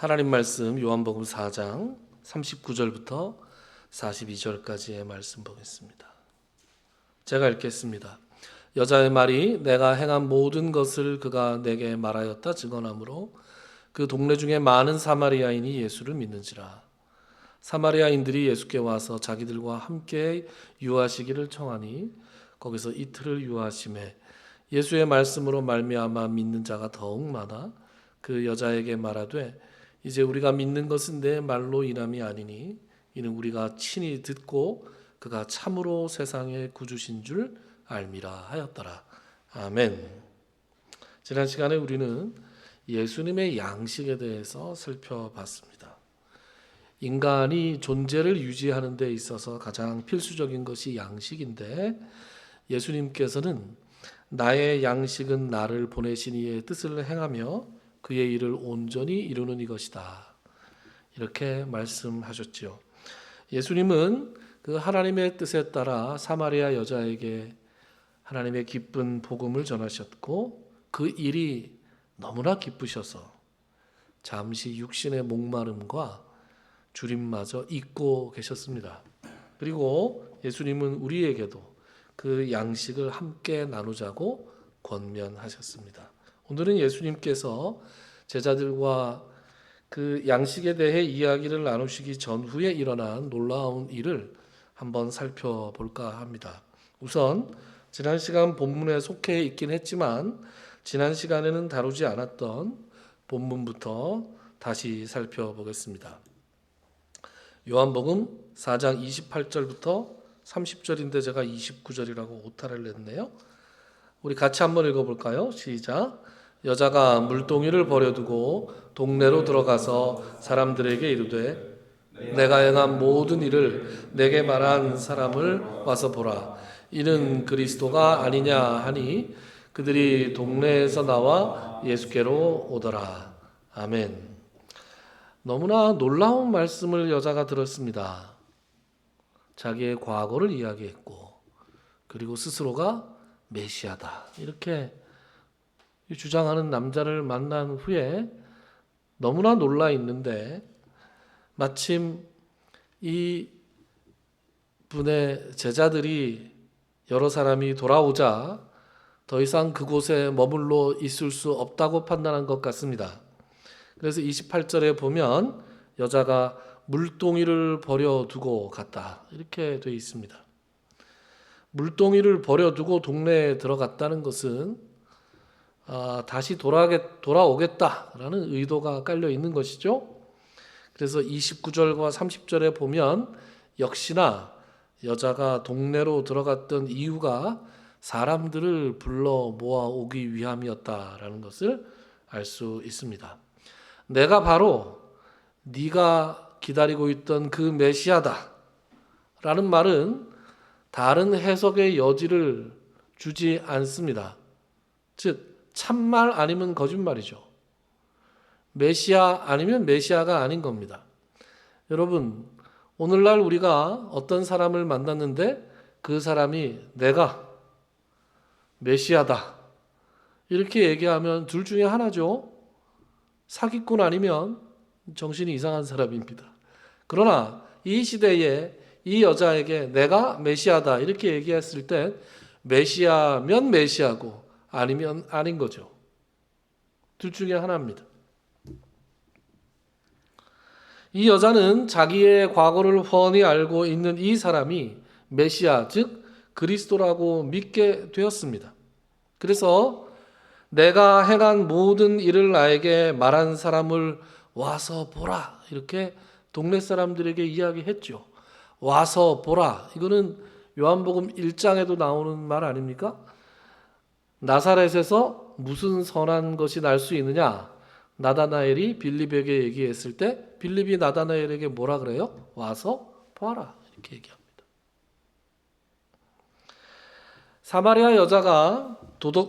하나님 말씀 요한복음 4장 39절부터 42절까지의 말씀 보겠습니다. 제가 읽겠습니다. 여자의 말이 내가 행한 모든 것을 그가 내게 말하였다 증언하므로 그 동네 중에 많은 사마리아인이 예수를 믿는지라. 사마리아인들이 예수께 와서 자기들과 함께 유하시기를 청하니 거기서 이틀을 유하심에 예수의 말씀으로 말미암아 믿는 자가 더욱 많아 그 여자에게 말하되 이제 우리가 믿는 것은 내 말로 인함이 아니니 이는 우리가 친히 듣고 그가 참으로 세상의 구주신 줄 알미라 하였더라. 아멘. 지난 시간에 우리는 예수님의 양식에 대해서 살펴봤습니다. 인간이 존재를 유지하는 데 있어서 가장 필수적인 것이 양식인데 예수님께서는 나의 양식은 나를 보내신 이의 뜻을 행하며 그의 일을 온전히 이루는 이것이다. 이렇게 말씀하셨지요. 예수님은 그 하나님의 뜻에 따라 사마리아 여자에게 하나님의 기쁜 복음을 전하셨고 그 일이 너무나 기쁘셔서 잠시 육신의 목마름과 주림마저 잊고 계셨습니다. 그리고 예수님은 우리에게도 그 양식을 함께 나누자고 권면하셨습니다. 오늘은 예수님께서 제자들과 그 양식에 대해 이야기를 나누시기 전후에 일어난 놀라운 일을 한번 살펴볼까 합니다. 우선 지난 시간 본문에 속해 있긴 했지만 지난 시간에는 다루지 않았던 본문부터 다시 살펴보겠습니다. 요한복음 4장 28절부터 30절인데 제가 29절이라고 오타를 냈네요. 우리 같이 한번 읽어볼까요? 시작. 여자가 물동이를 버려두고 동네로 들어가서 사람들에게 이르되 내가 행한 모든 일을 내게 말한 사람을 와서 보라. 이는 그리스도가 아니냐 하니 그들이 동네에서 나와 예수께로 오더라. 아멘. 너무나 놀라운 말씀을 여자가 들었습니다. 자기의 과거를 이야기했고 그리고 스스로가 메시아다 이렇게 주장하는 남자를 만난 후에 너무나 놀라 있는데 마침 이 분의 제자들이 여러 사람이 돌아오자 더 이상 그곳에 머물러 있을 수 없다고 판단한 것 같습니다. 그래서 28절에 보면 여자가 물동이를 버려두고 갔다 이렇게 되어 있습니다. 물동이를 버려두고 동네에 들어갔다는 것은 다시 돌아오겠다라는 의도가 깔려 있는 것이죠. 그래서 29절과 30절에 보면 역시나 여자가 동네로 들어갔던 이유가 사람들을 불러 모아오기 위함이었다라는 것을 알 수 있습니다. 내가 바로 네가 기다리고 있던 그 메시아다 라는 말은 다른 해석의 여지를 주지 않습니다. 즉 참말 아니면 거짓말이죠. 메시아 아니면 메시아가 아닌 겁니다. 여러분, 오늘날 우리가 어떤 사람을 만났는데 그 사람이 내가 메시아다 이렇게 얘기하면 둘 중에 하나죠. 사기꾼 아니면 정신이 이상한 사람입니다. 그러나 이 시대에 이 여자에게 내가 메시아다 이렇게 얘기했을 때 메시아면 메시아고 아니면 아닌 거죠. 둘 중에 하나입니다. 이 여자는 자기의 과거를 훤히 알고 있는 이 사람이 메시아, 즉 그리스도라고 믿게 되었습니다. 그래서 내가 행한 모든 일을 나에게 말한 사람을 와서 보라 이렇게 동네 사람들에게 이야기했죠. 와서 보라. 이거는 요한복음 1장에도 나오는 말 아닙니까? 나사렛에서 무슨 선한 것이 날 수 있느냐? 나다나엘이 빌립에게 얘기했을 때 빌립이 나다나엘에게 뭐라 그래요? 와서 봐라 이렇게 얘기합니다. 사마리아 여자가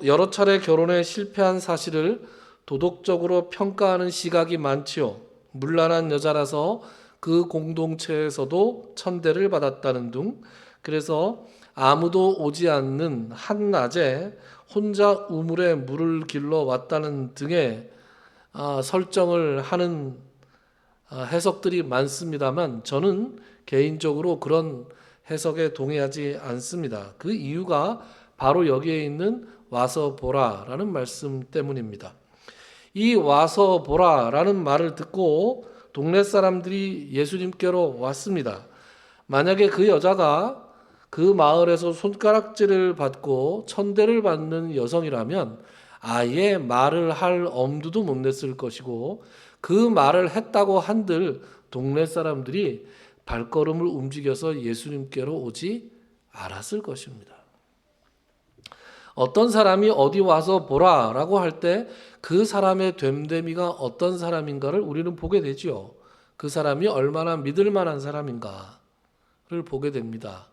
여러 차례 결혼에 실패한 사실을 도덕적으로 평가하는 시각이 많지요. 문란한 여자라서 그 공동체에서도 천대를 받았다는 등 그래서 아무도 오지 않는 한낮에 혼자 우물에 물을 길러 왔다는 등의 설정을 하는 해석들이 많습니다만 저는 개인적으로 그런 해석에 동의하지 않습니다. 그 이유가 바로 여기에 있는 와서 보라라는 말씀 때문입니다. 이 와서 보라라는 말을 듣고 동네 사람들이 예수님께로 왔습니다. 만약에 그 여자가 그 마을에서 손가락질을 받고 천대를 받는 여성이라면 아예 말을 할 엄두도 못 냈을 것이고, 그 말을 했다고 한들 동네 사람들이 발걸음을 움직여서 예수님께로 오지 않았을 것입니다. 어떤 사람이 어디 와서 보라라고 할 때 그 사람의 됨됨이가 어떤 사람인가를 우리는 보게 되죠. 그 사람이 얼마나 믿을 만한 사람인가를 보게 됩니다.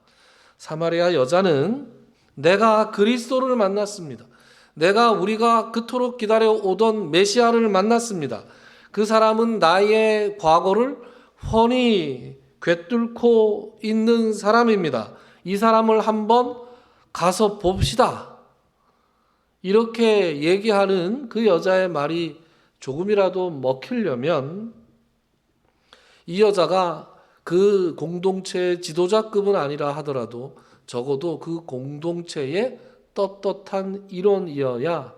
사마리아 여자는 내가 그리스도를 만났습니다. 우리가 그토록 기다려 오던 메시아를 만났습니다. 그 사람은 나의 과거를 훤히 꿰뚫고 있는 사람입니다. 이 사람을 한번 가서 봅시다. 이렇게 얘기하는 그 여자의 말이 조금이라도 먹히려면 이 여자가 그 공동체의 지도자급은 아니라 하더라도 적어도 그 공동체의 떳떳한 일원이어야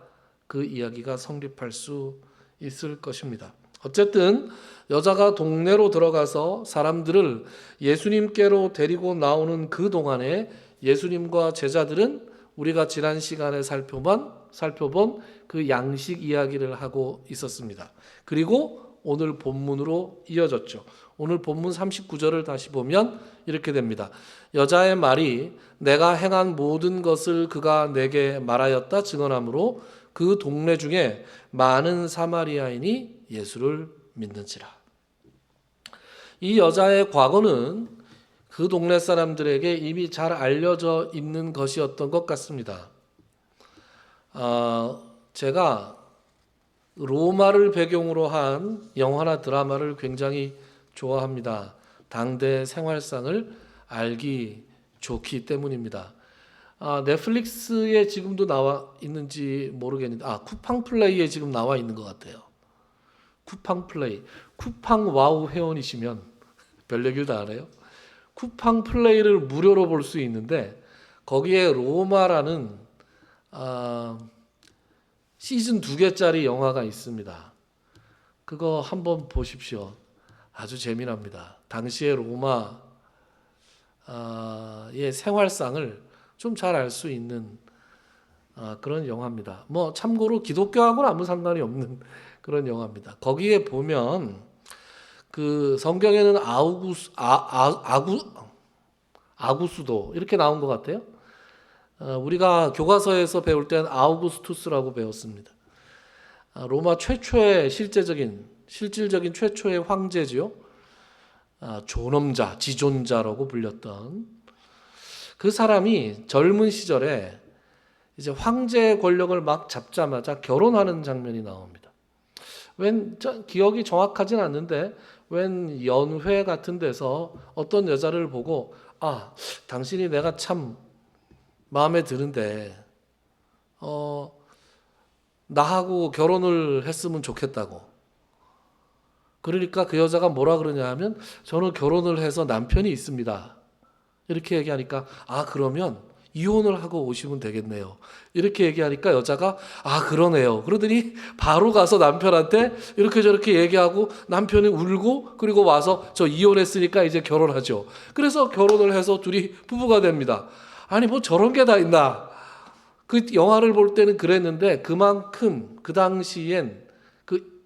그 이야기가 성립할 수 있을 것입니다. 어쨌든 여자가 동네로 들어가서 사람들을 예수님께로 데리고 나오는 그 동안에 예수님과 제자들은 우리가 지난 시간에 살펴본 그 양식 이야기를 하고 있었습니다. 그리고 오늘 본문으로 이어졌죠. 오늘 본문 39절을 다시 보면 이렇게 됩니다. 여자의 말이 내가 행한 모든 것을 그가 내게 말하였다 증언하므로 그 동네 중에 많은 사마리아인이 예수를 믿는지라. 이 여자의 과거는 그 동네 사람들에게 이미 잘 알려져 있는 것이었던 것 같습니다. 제가 로마를 배경으로 한 영화나 드라마를 굉장히 좋아합니다. 당대 생활상을 알기 좋기 때문입니다. 넷플릭스에 지금도 나와 있는지 모르겠는데 쿠팡 플레이에 지금 나와 있는 것 같아요. 쿠팡 플레이, 쿠팡 와우 회원이시면 별 얘기를 다 알아요. 쿠팡 플레이를 무료로 볼 수 있는데 거기에 로마라는 시즌 2개짜리 영화가 있습니다. 그거 한번 보십시오. 아주 재미납니다. 당시의 로마의 생활상을 좀 잘 알 수 있는 그런 영화입니다. 뭐 참고로 기독교하고는 아무 상관이 없는 그런 영화입니다. 거기에 보면 그 성경에는 아구수도 이렇게 나온 것 같아요. 우리가 교과서에서 배울 때는 아우구스투스라고 배웠습니다. 로마 최초의 실질적인 최초의 황제지요. 존엄자, 지존자라고 불렸던 그 사람이 젊은 시절에 이제 황제의 권력을 막 잡자마자 결혼하는 장면이 나옵니다. 기억이 정확하진 않는데 웬 연회 같은 데서 어떤 여자를 보고 당신이 내가 참 마음에 드는데 나하고 결혼을 했으면 좋겠다고. 그러니까 그 여자가 뭐라 그러냐 하면 저는 결혼을 해서 남편이 있습니다. 이렇게 얘기하니까 그러면 이혼을 하고 오시면 되겠네요. 이렇게 얘기하니까 여자가 그러네요. 그러더니 바로 가서 남편한테 이렇게 저렇게 얘기하고 남편이 울고 그리고 와서 저 이혼했으니까 이제 결혼하죠. 그래서 결혼을 해서 둘이 부부가 됩니다. 아니 뭐 저런 게 다 있나. 그 영화를 볼 때는 그랬는데 그만큼 그 당시엔 그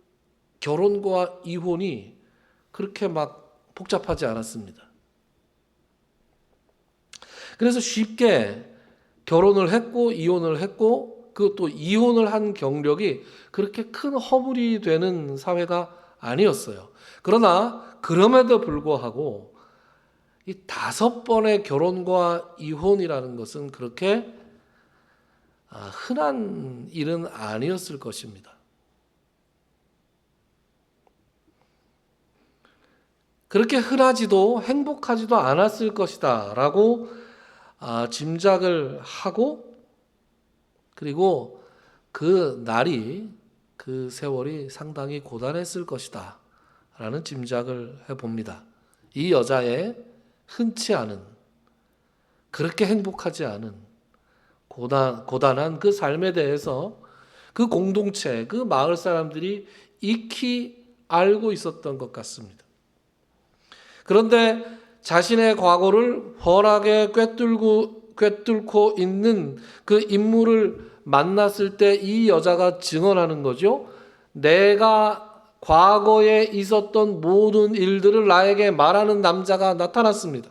결혼과 이혼이 그렇게 막 복잡하지 않았습니다. 그래서 쉽게 결혼을 했고 이혼을 했고 그것도 이혼을 한 경력이 그렇게 큰 허물이 되는 사회가 아니었어요. 그러나 그럼에도 불구하고 이 5번의 결혼과 이혼이라는 것은 그렇게 흔한 일은 아니었을 것입니다. 그렇게 흔하지도 행복하지도 않았을 것이다 라고 짐작을 하고 그리고 그 날이 그 세월이 상당히 고단했을 것이다 라는 짐작을 해봅니다. 이 여자의 흔치 않은, 그렇게 행복하지 않은 고단한 그 삶에 대해서 그 공동체, 그 마을 사람들이 익히 알고 있었던 것 같습니다. 그런데 자신의 과거를 훤하게 꿰뚫고 있는 그 인물을 만났을 때 이 여자가 증언하는 거죠. 내가 과거에 있었던 모든 일들을 나에게 말하는 남자가 나타났습니다.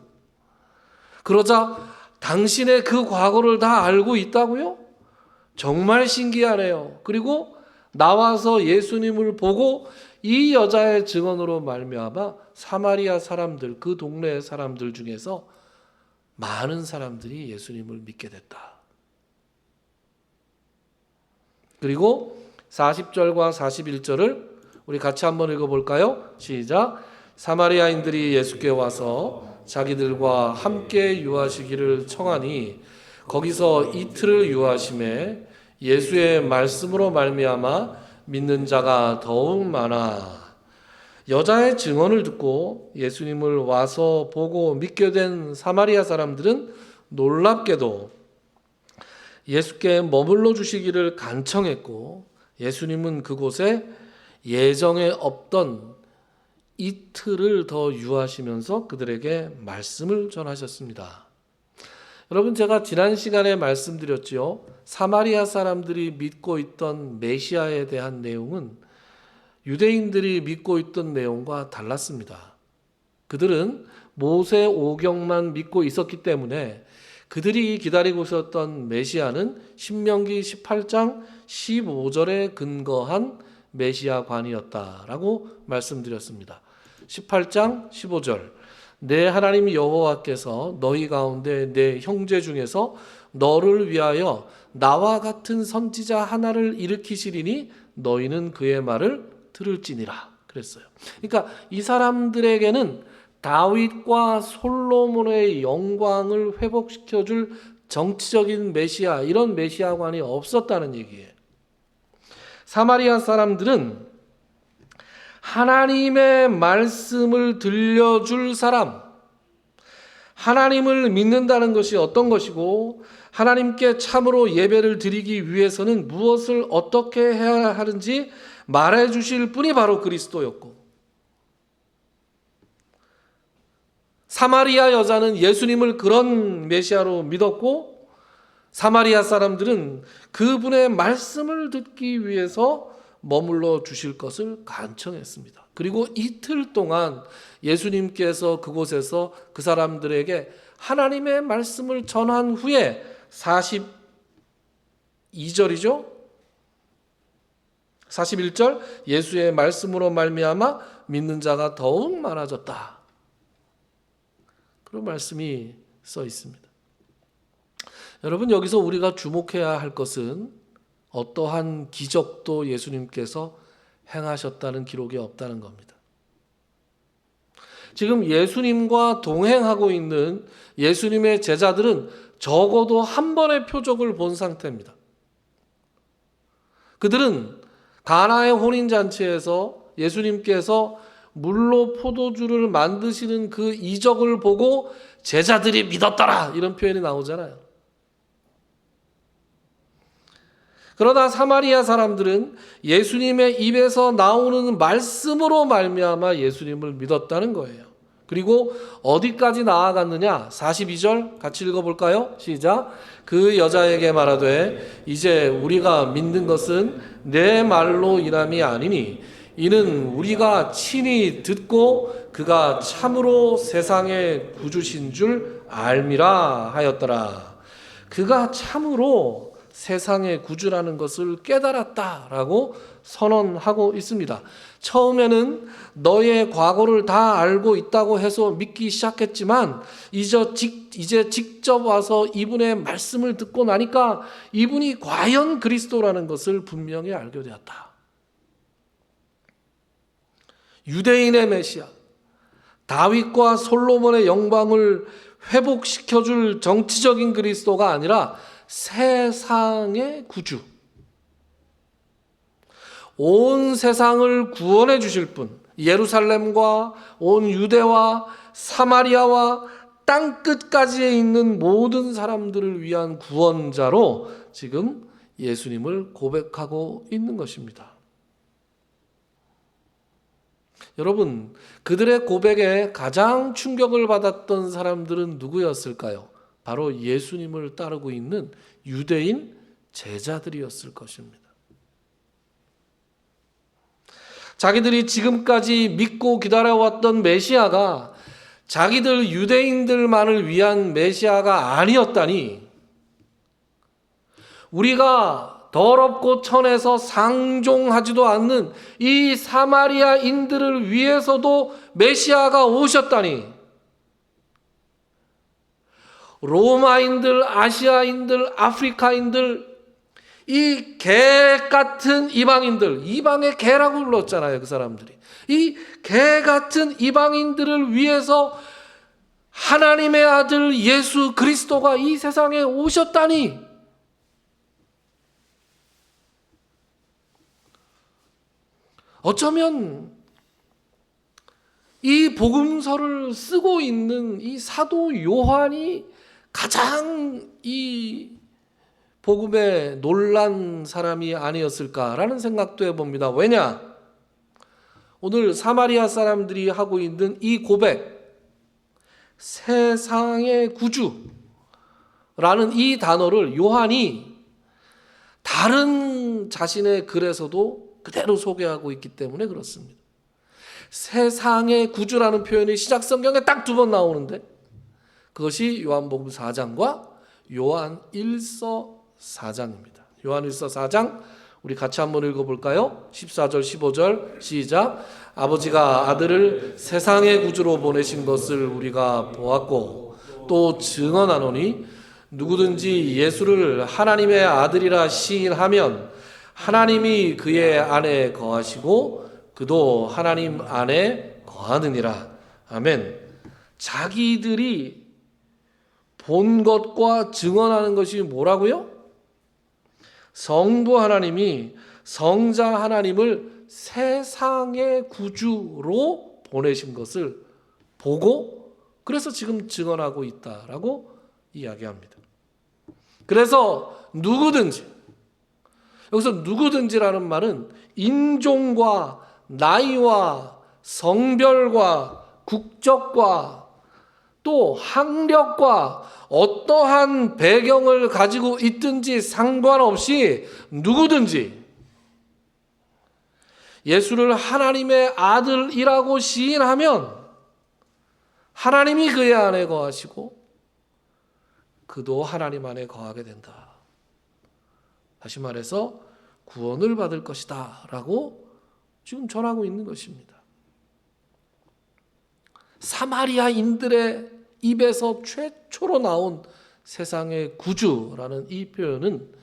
그러자 당신의 그 과거를 다 알고 있다고요? 정말 신기하네요. 그리고 나와서 예수님을 보고 이 여자의 증언으로 말미암아 사마리아 사람들, 그 동네 사람들 중에서 많은 사람들이 예수님을 믿게 됐다. 그리고 40절과 41절을 우리 같이 한번 읽어볼까요? 시작. 사마리아인들이 예수께 와서 자기들과 함께 유하시기를 청하니 거기서 이틀을 유하심에 예수의 말씀으로 말미암아 믿는 자가 더욱 많아. 여자의 증언을 듣고 예수님을 와서 보고 믿게 된 사마리아 사람들은 놀랍게도 예수께 머물러 주시기를 간청했고, 예수님은 그곳에 예정에 없던 이틀을 더 유하시면서 그들에게 말씀을 전하셨습니다. 여러분, 제가 지난 시간에 말씀드렸지요. 사마리아 사람들이 믿고 있던 메시아에 대한 내용은 유대인들이 믿고 있던 내용과 달랐습니다. 그들은 모세 오경만 믿고 있었기 때문에 그들이 기다리고 있었던 메시아는 신명기 18장 15절에 근거한 메시아관이었다라고 말씀드렸습니다. 18장 15절. 내 하나님 여호와께서 너희 가운데 내 형제 중에서 너를 위하여 나와 같은 선지자 하나를 일으키시리니 너희는 그의 말을 들을지니라 그랬어요. 그러니까 이 사람들에게는 다윗과 솔로몬의 영광을 회복시켜줄 정치적인 메시아, 이런 메시아관이 없었다는 얘기예요. 사마리아 사람들은 하나님의 말씀을 들려줄 사람, 하나님을 믿는다는 것이 어떤 것이고 하나님께 참으로 예배를 드리기 위해서는 무엇을 어떻게 해야 하는지 말해 주실 분이 바로 그리스도였고, 사마리아 여자는 예수님을 그런 메시아로 믿었고 사마리아 사람들은 그분의 말씀을 듣기 위해서 머물러 주실 것을 간청했습니다. 그리고 이틀 동안 예수님께서 그곳에서 그 사람들에게 하나님의 말씀을 전한 후에 42절이죠. 41절 예수의 말씀으로 말미암아 믿는 자가 더욱 많아졌다. 그런 말씀이 써 있습니다. 여러분, 여기서 우리가 주목해야 할 것은 어떠한 기적도 예수님께서 행하셨다는 기록이 없다는 겁니다. 지금 예수님과 동행하고 있는 예수님의 제자들은 적어도 한 번의 표적을 본 상태입니다. 그들은 가나의 혼인잔치에서 예수님께서 물로 포도주를 만드시는 그 이적을 보고 제자들이 믿었더라, 이런 표현이 나오잖아요. 그러나 사마리아 사람들은 예수님의 입에서 나오는 말씀으로 말미암아 예수님을 믿었다는 거예요. 그리고 어디까지 나아갔느냐? 42절 같이 읽어볼까요? 시작. 그 여자에게 말하되 이제 우리가 믿는 것은 내 말로 인함이 아니니 이는 우리가 친히 듣고 그가 참으로 세상의 구주신 줄 알미라 하였더라. 그가 참으로 세상의 구주라는 것을 깨달았다라고 선언하고 있습니다. 처음에는 너의 과거를 다 알고 있다고 해서 믿기 시작했지만 이제 직접 와서 이분의 말씀을 듣고 나니까 이분이 과연 그리스도라는 것을 분명히 알게 되었다. 유대인의 메시아, 다윗과 솔로몬의 영광을 회복시켜줄 정치적인 그리스도가 아니라 세상의 구주, 온 세상을 구원해 주실 분, 예루살렘과 온 유대와 사마리아와 땅끝까지에 있는 모든 사람들을 위한 구원자로 지금 예수님을 고백하고 있는 것입니다. 여러분, 그들의 고백에 가장 충격을 받았던 사람들은 누구였을까요? 바로 예수님을 따르고 있는 유대인 제자들이었을 것입니다. 자기들이 지금까지 믿고 기다려왔던 메시아가 자기들 유대인들만을 위한 메시아가 아니었다니, 우리가 더럽고 천해서 상종하지도 않는 이 사마리아인들을 위해서도 메시아가 오셨다니, 로마인들, 아시아인들, 아프리카인들, 이 개 같은 이방인들, 이방의 개라고 불렀잖아요, 그 사람들이. 이 개 같은 이방인들을 위해서 하나님의 아들 예수 그리스도가 이 세상에 오셨다니, 어쩌면 이 복음서를 쓰고 있는 이 사도 요한이 가장 이 복음에 놀란 사람이 아니었을까라는 생각도 해봅니다. 왜냐? 오늘 사마리아 사람들이 하고 있는 이 고백, 세상의 구주라는 이 단어를 요한이 다른 자신의 글에서도 그대로 소개하고 있기 때문에 그렇습니다. 세상의 구주라는 표현이 시작 성경에 딱 2번 나오는데, 그것이 요한복음 4장과 요한 1서 4장입니다. 요한 1서 4장 우리 같이 한번 읽어볼까요? 14절 15절 시작. 아버지가 아들을 세상의 구주로 보내신 것을 우리가 보았고 또 증언하노니 누구든지 예수를 하나님의 아들이라 시인하면 하나님이 그의 안에 거하시고 그도 하나님 안에 거하느니라. 아멘. 자기들이 본 것과 증언하는 것이 뭐라고요? 성부 하나님이 성자 하나님을 세상의 구주로 보내신 것을 보고 그래서 지금 증언하고 있다라고 이야기합니다. 그래서 누구든지, 여기서 누구든지라는 말은 인종과 나이와 성별과 국적과 또 학력과 어떠한 배경을 가지고 있든지 상관없이 누구든지 예수를 하나님의 아들이라고 시인하면 하나님이 그의 안에 거하시고 그도 하나님 안에 거하게 된다. 다시 말해서 구원을 받을 것이다 라고 지금 전하고 있는 것입니다. 사마리아인들의 입에서 최초로 나온 세상의 구주라는 이 표현은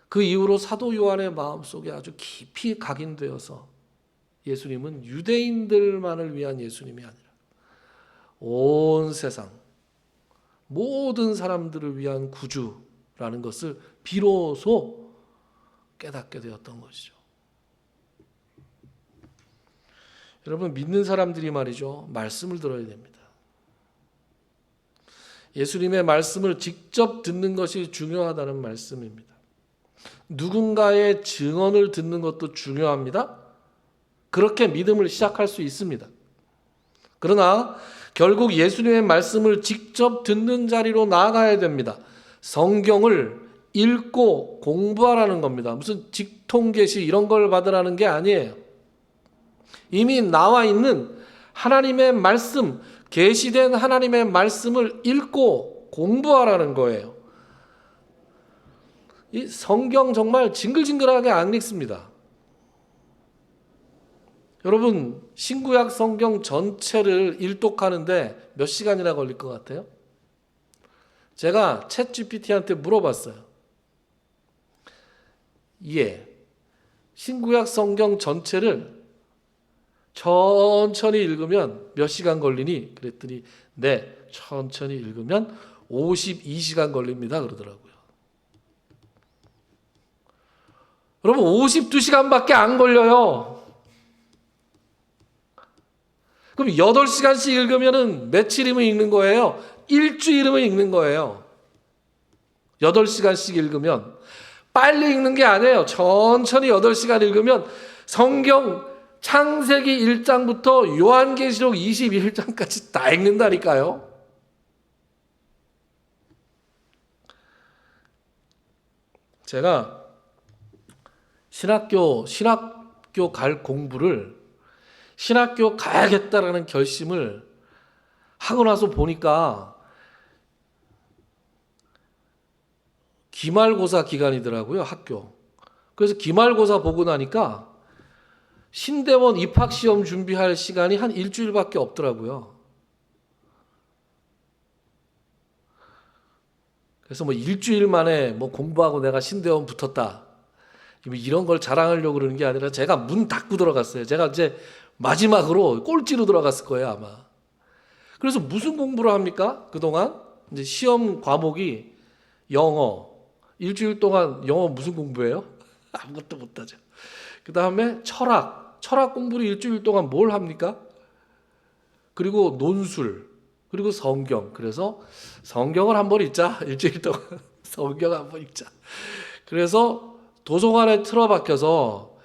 그 이후로 사도 요한의 마음속에 아주 깊이 각인되어서 예수님은 유대인들만을 위한 예수님이 아니라 온 세상 모든 사람들을 위한 구주라는 것을 비로소 깨닫게 되었던 것이죠. 여러분, 믿는 사람들이 말이죠, 말씀을 들어야 됩니다. 예수님의 말씀을 직접 듣는 것이 중요하다는 말씀입니다. 누군가의 증언을 듣는 것도 중요합니다. 그렇게 믿음을 시작할 수 있습니다. 그러나 결국 예수님의 말씀을 직접 듣는 자리로 나아가야 됩니다. 성경을 읽고 공부하라는 겁니다. 무슨 직통계시 이런 걸 받으라는 게 아니에요. 이미 나와 있는 하나님의 말씀, 계시된 하나님의 말씀을 읽고 공부하라는 거예요. 이 성경 정말 징글징글하게 안 읽습니다. 여러분, 신구약 성경 전체를 일독하는데 몇 시간이나 걸릴 것 같아요? 제가 챗GPT한테 물어봤어요. 신구약 성경 전체를 천천히 읽으면 몇 시간 걸리니? 그랬더니 네, 천천히 읽으면 52시간 걸립니다 그러더라고요. 여러분, 52시간밖에 안 걸려요. 그럼 8시간씩 읽으면은 며칠이면 읽는 거예요? 일주일이면 읽는 거예요. 8시간씩 읽으면. 빨리 읽는 게 아니에요. 천천히 8시간 읽으면 성경 창세기 1장부터 요한계시록 21장까지 다 읽는다니까요. 제가 신학교 갈 공부를 신학교 가야겠다라는 결심을 하고 나서 보니까 기말고사 기간이더라고요, 학교. 그래서 기말고사 보고 나니까 신대원 입학시험 준비할 시간이 한 일주일밖에 없더라고요. 그래서 뭐 일주일 만에 뭐 공부하고 내가 신대원 붙었다, 이런 걸 자랑하려고 그러는 게 아니라 제가 문 닫고 들어갔어요. 제가 이제 마지막으로 꼴찌로 들어갔을 거예요, 아마. 그래서 무슨 공부를 합니까? 그동안 이제 시험 과목이 영어. 일주일 동안 영어 무슨 공부해요? 아무것도 못하죠. 그 다음에 철학 공부를 일주일 동안 뭘 합니까? 그리고 논술, 그리고 성경. 그래서 성경을 한번 읽자. 일주일 동안 성경 한번 읽자. 그래서 도서관에 틀어박혀서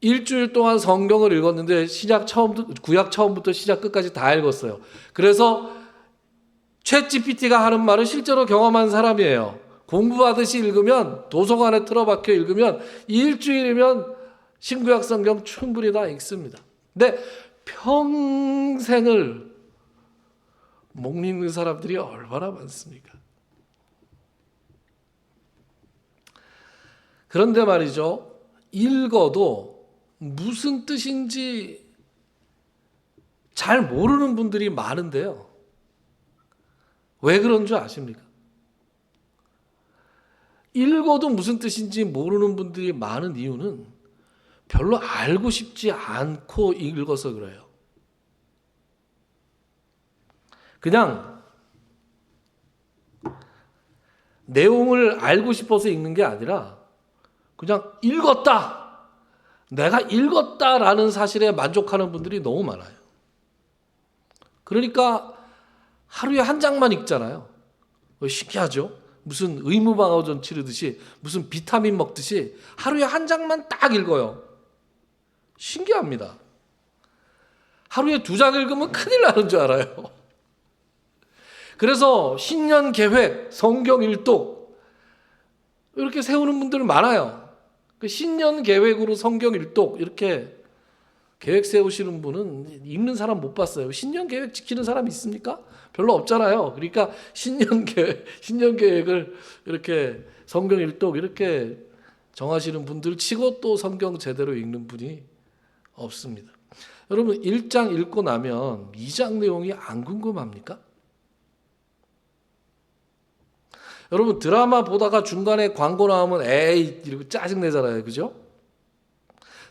일주일 동안 성경을 읽었는데 구약 처음부터 시작 끝까지 다 읽었어요. 그래서 챗GPT가 하는 말은 실제로 경험한 사람이에요. 공부하듯이 읽으면, 도서관에 틀어박혀 읽으면 일주일이면 신구약 성경 충분히 다 읽습니다. 근데 평생을 못 읽는 사람들이 얼마나 많습니까? 그런데 말이죠, 읽어도 무슨 뜻인지 잘 모르는 분들이 많은데요. 왜 그런 줄 아십니까? 읽어도 무슨 뜻인지 모르는 분들이 많은 이유는 별로 알고 싶지 않고 읽어서 그래요. 그냥 내용을 알고 싶어서 읽는 게 아니라 그냥 읽었다, 내가 읽었다라는 사실에 만족하는 분들이 너무 많아요. 그러니까 하루에 한 장만 읽잖아요. 신기하죠? 무슨 의무방어전 치르듯이, 무슨 비타민 먹듯이 하루에 한 장만 딱 읽어요. 신기합니다. 하루에 2장 읽으면 큰일 나는 줄 알아요. 그래서 신년 계획, 성경 일독 이렇게 세우는 분들 많아요. 그 신년 계획으로 성경 일독 이렇게 계획 세우시는 분은 읽는 사람 못 봤어요. 신년 계획 지키는 사람 있습니까? 별로 없잖아요. 그러니까 신년 계획을 이렇게 성경 일독 이렇게 정하시는 분들 치고 또 성경 제대로 읽는 분이 없습니다. 여러분 1장 읽고 나면 2장 내용이 안 궁금합니까? 여러분 드라마 보다가 중간에 광고 나오면 에이 이러고 짜증내잖아요. 그죠?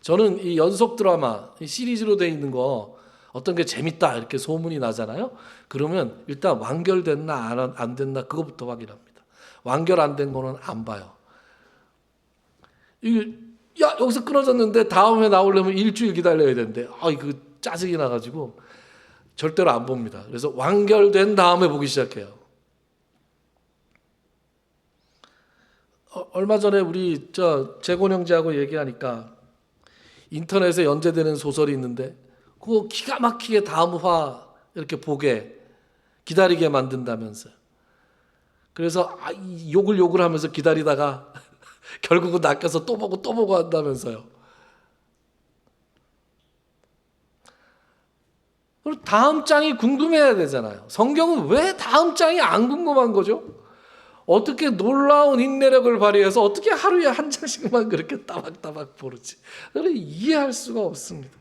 저는 이 연속 드라마, 이 시리즈로 돼 있는 거 어떤 게 재밌다 이렇게 소문이 나잖아요. 그러면 일단 완결됐나 안 됐나 그거부터 확인합니다. 완결 안 된 거는 안 봐요. 야 여기서 끊어졌는데 다음에 나오려면 일주일 기다려야 되는데 이거 짜증이 나가지고 절대로 안 봅니다. 그래서 완결된 다음에 보기 시작해요. 얼마 전에 우리 재곤 형제하고 얘기하니까 인터넷에 연재되는 소설이 있는데 그거 기가 막히게 다음 화 이렇게 보게 기다리게 만든다면서요. 그래서 욕을 하면서 기다리다가 결국은 낚여서 또 보고 한다면서요. 그리고 다음 장이 궁금해야 되잖아요. 성경은 왜 다음 장이 안 궁금한 거죠? 어떻게 놀라운 인내력을 발휘해서 어떻게 하루에 한 장씩만 그렇게 따박따박 보르지? 이해할 수가 없습니다.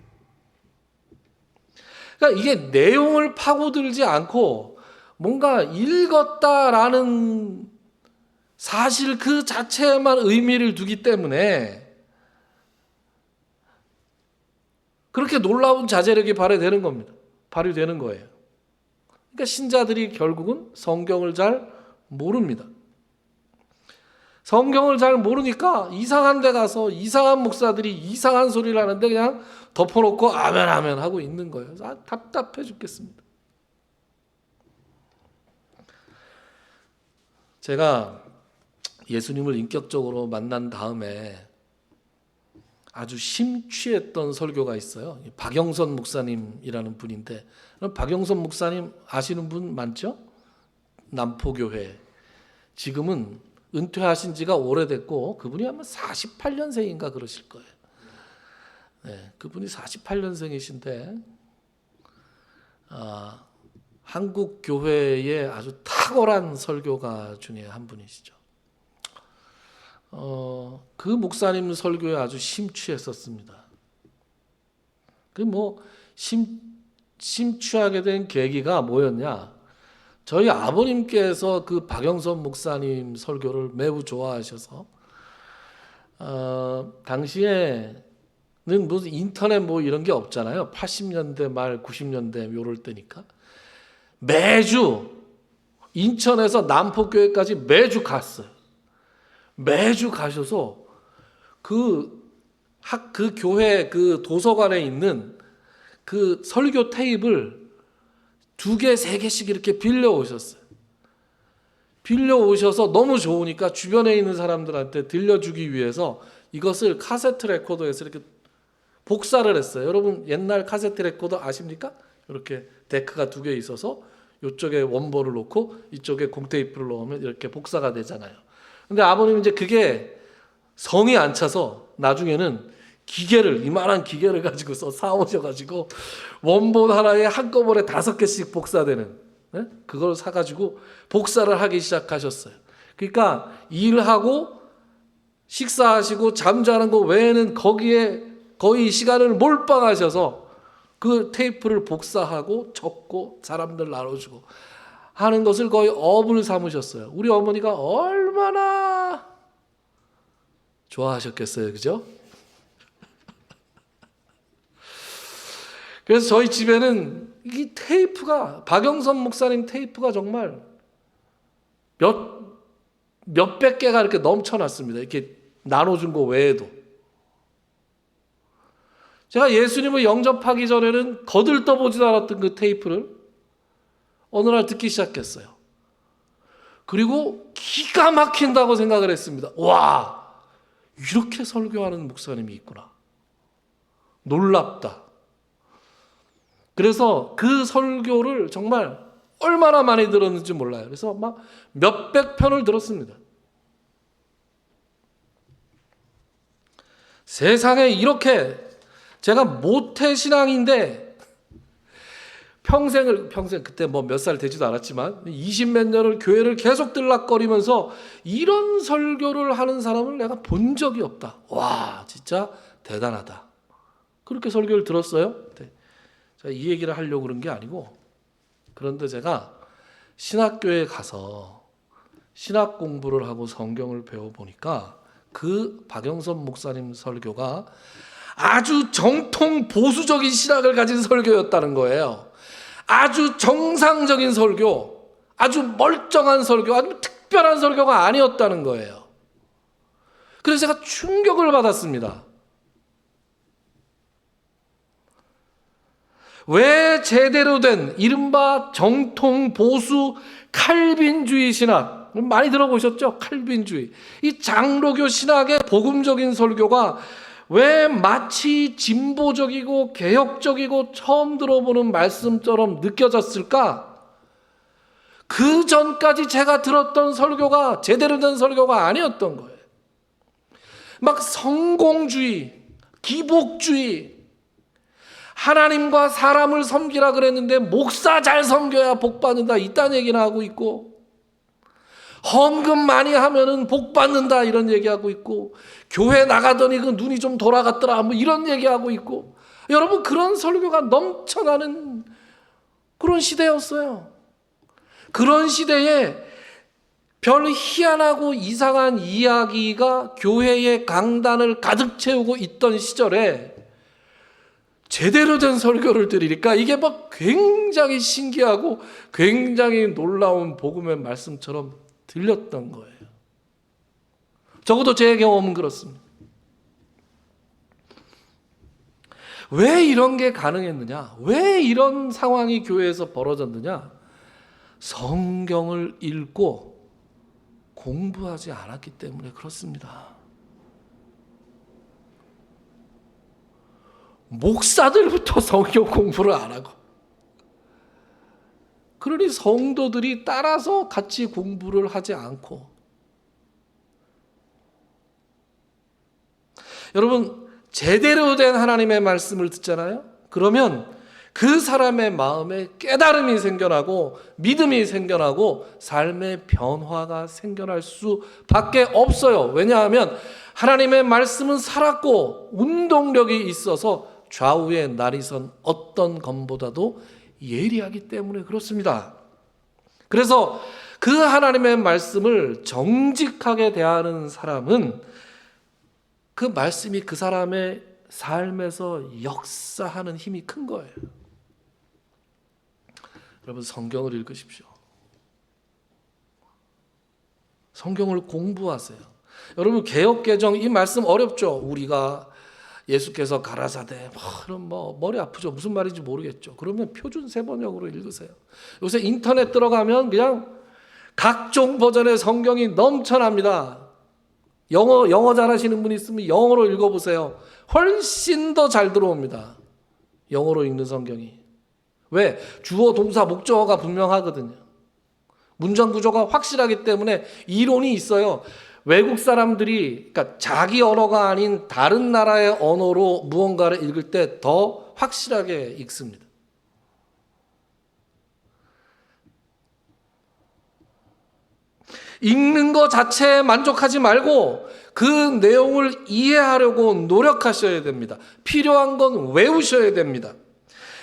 그러니까 이게 내용을 파고들지 않고 뭔가 읽었다라는 사실 그 자체에만 의미를 두기 때문에 그렇게 놀라운 자제력이 발휘되는 겁니다. 발휘되는 거예요. 그러니까 신자들이 결국은 성경을 잘 모릅니다. 성경을 잘 모르니까 이상한 데 가서 이상한 목사들이 이상한 소리를 하는데 그냥 덮어놓고 아멘 아멘 하고 있는 거예요. 답답해 죽겠습니다. 제가 예수님을 인격적으로 만난 다음에 아주 심취했던 설교가 있어요. 박영선 목사님이라는 분인데, 박영선 목사님 아시는 분 많죠? 남포교회. 지금은 은퇴하신 지가 오래됐고 그분이 아마 48년생인가 그러실 거예요. 네, 그분이 48년생이신데 한국 교회의 아주 탁월한 설교가 중에 한 분이시죠. 그 목사님 설교에 아주 심취했었습니다. 심취하게 된 계기가 뭐였냐? 저희 아버님께서 그 박영선 목사님 설교를 매우 좋아하셔서 당시에는 무슨 인터넷 뭐 이런 게 없잖아요. 80년대 말 90년대 요럴 때니까 매주 인천에서 남포교회까지 매주 갔어요. 매주 가셔서 그 교회 그 도서관에 있는 그 설교 테이프를 2개, 3개씩 이렇게 빌려오셨어요. 빌려오셔서 너무 좋으니까 주변에 있는 사람들한테 들려주기 위해서 이것을 카세트 레코더에서 이렇게 복사를 했어요. 여러분 옛날 카세트 레코더 아십니까? 이렇게 데크가 2개 있어서 이쪽에 원본을 놓고 이쪽에 공테이프를 넣으면 이렇게 복사가 되잖아요. 근데 아버님은 이제 그게 성이 안 차서 나중에는 이만한 기계를 가지고서 사오셔가지고 원본 하나에 한꺼번에 5개씩 복사되는, 네? 그걸 사가지고 복사를 하기 시작하셨어요. 그러니까 일하고 식사하시고 잠자는 거 외에는 거기에 거의 시간을 몰빵하셔서 그 테이프를 복사하고 적고 사람들 나눠주고 하는 것을 거의 업을 삼으셨어요. 우리 어머니가 얼마나 좋아하셨겠어요, 그죠? 그래서 저희 집에는 이 테이프가, 박영선 목사님 테이프가 정말 몇백 개가 이렇게 넘쳐났습니다. 이렇게 나눠준 거 외에도. 제가 예수님을 영접하기 전에는 거들떠보지도 않았던 그 테이프를 어느 날 듣기 시작했어요. 그리고 기가 막힌다고 생각을 했습니다. 와, 이렇게 설교하는 목사님이 있구나. 놀랍다. 그래서 그 설교를 정말 얼마나 많이 들었는지 몰라요. 그래서 막 몇백 편을 들었습니다. 세상에 이렇게 제가 모태신앙인데 평생 그때 뭐 몇 살 되지도 않았지만 20몇 년을 교회를 계속 들락거리면서 이런 설교를 하는 사람을 내가 본 적이 없다. 와, 진짜 대단하다. 그렇게 설교를 들었어요. 제가 이 얘기를 하려고 그런 게 아니고, 그런데 제가 신학교에 가서 신학 공부를 하고 성경을 배워보니까 그 박영선 목사님 설교가 아주 정통 보수적인 신학을 가진 설교였다는 거예요. 아주 정상적인 설교, 아주 멀쩡한 설교, 아주 특별한 설교가 아니었다는 거예요. 그래서 제가 충격을 받았습니다. 왜 제대로 된 이른바 정통 보수 칼빈주의 신학, 많이 들어보셨죠? 칼빈주의. 이 장로교 신학의 복음적인 설교가 왜 마치 진보적이고 개혁적이고 처음 들어보는 말씀처럼 느껴졌을까? 그 전까지 제가 들었던 설교가 제대로 된 설교가 아니었던 거예요. 막 성공주의, 기복주의, 하나님과 사람을 섬기라 그랬는데 목사 잘 섬겨야 복 받는다 이딴 얘기나 하고 있고, 헌금 많이 하면은 복 받는다 이런 얘기하고 있고, 교회 나가더니 그 눈이 좀 돌아갔더라 뭐 이런 얘기하고 있고, 여러분 그런 설교가 넘쳐나는 그런 시대였어요. 그런 시대에 별 희한하고 이상한 이야기가 교회의 강단을 가득 채우고 있던 시절에 제대로 된 설교를 들으니까 이게 막 굉장히 신기하고 굉장히 놀라운 복음의 말씀처럼 들렸던 거예요. 적어도 제 경험은 그렇습니다. 왜 이런 게 가능했느냐? 왜 이런 상황이 교회에서 벌어졌느냐? 성경을 읽고 공부하지 않았기 때문에 그렇습니다. 목사들부터 성경 공부를 안 하고, 그러니 성도들이 따라서 같이 공부를 하지 않고, 여러분 제대로 된 하나님의 말씀을 듣잖아요. 그러면 그 사람의 마음에 깨달음이 생겨나고 믿음이 생겨나고 삶의 변화가 생겨날 수밖에 없어요. 왜냐하면 하나님의 말씀은 살았고 운동력이 있어서 좌우에 날이 선 어떤 검보다도 예리하기 때문에 그렇습니다. 그래서 그 하나님의 말씀을 정직하게 대하는 사람은 그 말씀이 그 사람의 삶에서 역사하는 힘이 큰 거예요. 여러분 성경을 읽으십시오. 성경을 공부하세요. 여러분 개역개정 이 말씀 어렵죠. 우리가 예수께서 가라사대 그럼 머리 아프죠. 무슨 말인지 모르겠죠. 그러면 표준 세번역으로 읽으세요. 요새 인터넷 들어가면 그냥 각종 버전의 성경이 넘쳐납니다. 영어 잘하시는 분이 있으면 영어로 읽어보세요. 훨씬 더 잘 들어옵니다. 영어로 읽는 성경이. 왜? 주어, 동사, 목적어가 분명하거든요. 문장 구조가 확실하기 때문에 이론이 있어요. 외국 사람들이 그러니까 자기 언어가 아닌 다른 나라의 언어로 무언가를 읽을 때 더 확실하게 읽습니다. 읽는 것 자체에 만족하지 말고 그 내용을 이해하려고 노력하셔야 됩니다. 필요한 건 외우셔야 됩니다.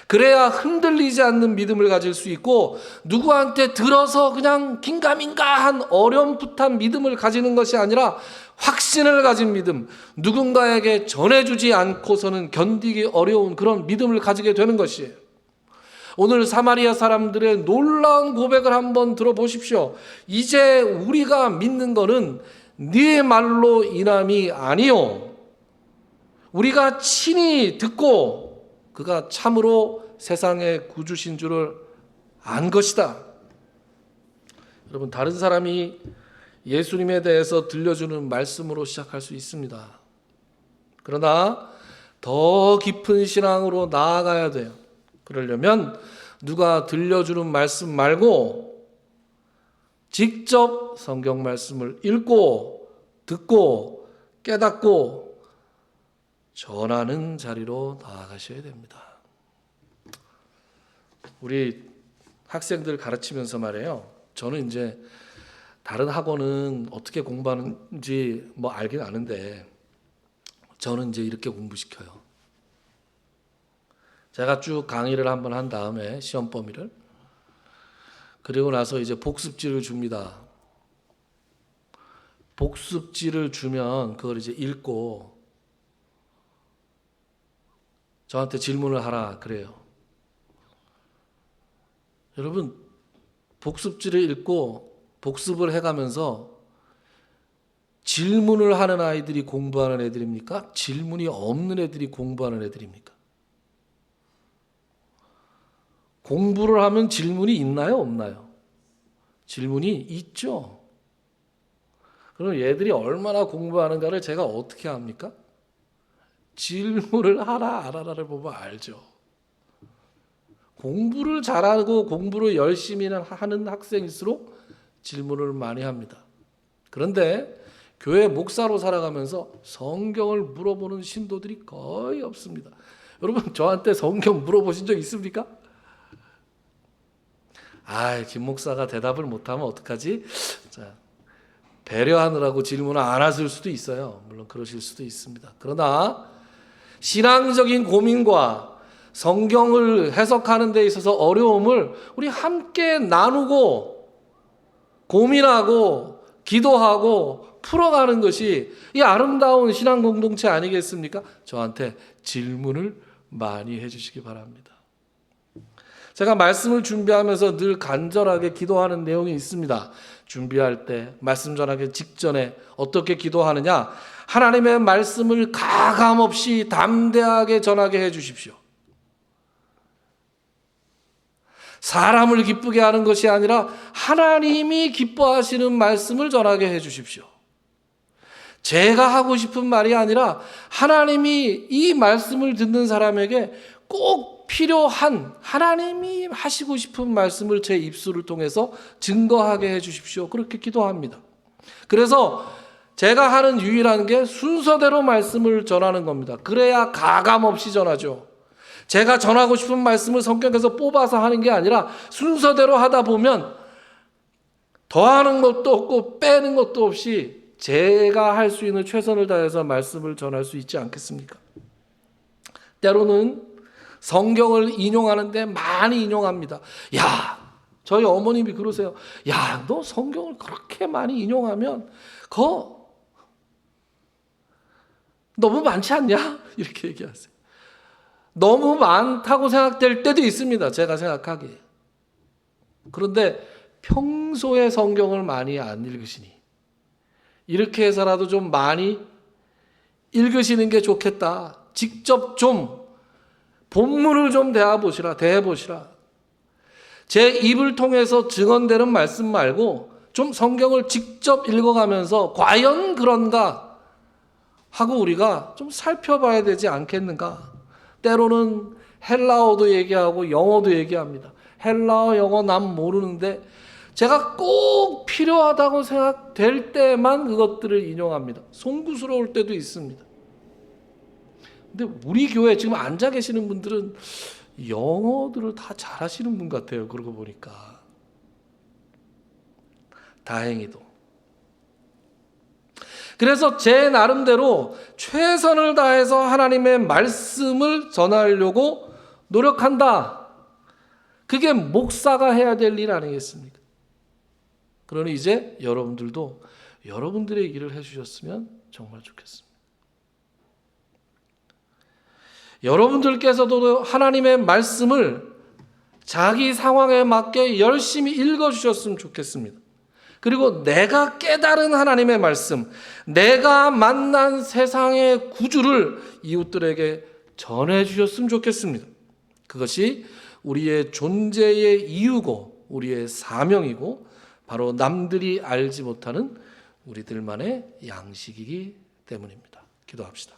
그래야 흔들리지 않는 믿음을 가질 수 있고 누구한테 들어서 그냥 긴가민가한 어렴풋한 믿음을 가지는 것이 아니라 확신을 가진 믿음, 누군가에게 전해주지 않고서는 견디기 어려운 그런 믿음을 가지게 되는 것이에요. 오늘 사마리아 사람들의 놀라운 고백을 한번 들어보십시오. 이제 우리가 믿는 것은 네 말로 인함이 아니요 우리가 친히 듣고 그가 참으로 세상의 구주신 줄을 안 것이다. 여러분 다른 사람이 예수님에 대해서 들려주는 말씀으로 시작할 수 있습니다. 그러나 더 깊은 신앙으로 나아가야 돼요. 그러려면 누가 들려주는 말씀 말고 직접 성경 말씀을 읽고 듣고 깨닫고 전하는 자리로 나아가셔야 됩니다. 우리 학생들 가르치면서 말이에요. 저는 이제 다른 학원은 어떻게 공부하는지 알긴 아는데 저는 이제 이렇게 공부시켜요. 제가 쭉 강의를 한번 한 다음에 시험 범위를 그리고 나서 이제 복습지를 줍니다. 복습지를 주면 그걸 이제 읽고 저한테 질문을 하라 그래요. 여러분 복습지를 읽고 복습을 해가면서 질문을 하는 아이들이 공부하는 애들입니까? 질문이 없는 애들이 공부하는 애들입니까? 공부를 하면 질문이 있나요? 없나요? 질문이 있죠. 그럼 얘들이 얼마나 공부하는가를 제가 어떻게 합니까? 질문을 하라 안 하라를 보면 알죠. 공부를 잘하고 공부를 열심히 하는 학생일수록 질문을 많이 합니다. 그런데 교회 목사로 살아가면서 성경을 물어보는 신도들이 거의 없습니다. 여러분 저한테 성경 물어보신 적 있습니까? 김 목사가 대답을 못하면 어떡하지? 자, 배려하느라고 질문을 안 하실 수도 있어요. 물론 그러실 수도 있습니다. 그러나 신앙적인 고민과 성경을 해석하는 데 있어서 어려움을 우리 함께 나누고 고민하고 기도하고 풀어가는 것이 이 아름다운 신앙 공동체 아니겠습니까? 저한테 질문을 많이 해주시기 바랍니다. 제가 말씀을 준비하면서 늘 간절하게 기도하는 내용이 있습니다. 준비할 때, 말씀 전하기 직전에 어떻게 기도하느냐? 하나님의 말씀을 가감없이 담대하게 전하게 해 주십시오. 사람을 기쁘게 하는 것이 아니라 하나님이 기뻐하시는 말씀을 전하게 해 주십시오. 제가 하고 싶은 말이 아니라 하나님이 이 말씀을 듣는 사람에게 꼭 필요한 하나님이 하시고 싶은 말씀을 제 입술을 통해서 증거하게 해 주십시오. 그렇게 기도합니다. 그래서 제가 하는 유일한 게 순서대로 말씀을 전하는 겁니다. 그래야 가감 없이 전하죠. 제가 전하고 싶은 말씀을 성경에서 뽑아서 하는 게 아니라 순서대로 하다 보면 더하는 것도 없고 빼는 것도 없이 제가 할 수 있는 최선을 다해서 말씀을 전할 수 있지 않겠습니까? 때로는 성경을 인용하는데 많이 인용합니다. 야, 저희 어머님이 그러세요. 야, 너 성경을 그렇게 많이 인용하면 그거 너무 많지 않냐? 이렇게 얘기하세요. 너무 많다고 생각될 때도 있습니다. 제가 생각하기에. 그런데 평소에 성경을 많이 안 읽으시니 이렇게 해서라도 좀 많이 읽으시는 게 좋겠다. 직접 좀 본문을 좀 대해보시라. 제 입을 통해서 증언되는 말씀 말고 좀 성경을 직접 읽어가면서 과연 그런가 하고 우리가 좀 살펴봐야 되지 않겠는가. 때로는 헬라어도 얘기하고 영어도 얘기합니다. 헬라어, 영어 난 모르는데 제가 꼭 필요하다고 생각될 때만 그것들을 인용합니다. 송구스러울 때도 있습니다. 근데 우리 교회 지금 앉아 계시는 분들은 영어들을 다 잘하시는 분 같아요. 그러고 보니까. 다행히도. 그래서 제 나름대로 최선을 다해서 하나님의 말씀을 전하려고 노력한다. 그게 목사가 해야 될 일 아니겠습니까? 그러니 이제 여러분들도 여러분들의 일을 해주셨으면 정말 좋겠습니다. 여러분들께서도 하나님의 말씀을 자기 상황에 맞게 열심히 읽어주셨으면 좋겠습니다. 그리고 내가 깨달은 하나님의 말씀, 내가 만난 세상의 구주를 이웃들에게 전해주셨으면 좋겠습니다. 그것이 우리의 존재의 이유고 우리의 사명이고 바로 남들이 알지 못하는 우리들만의 양식이기 때문입니다. 기도합시다.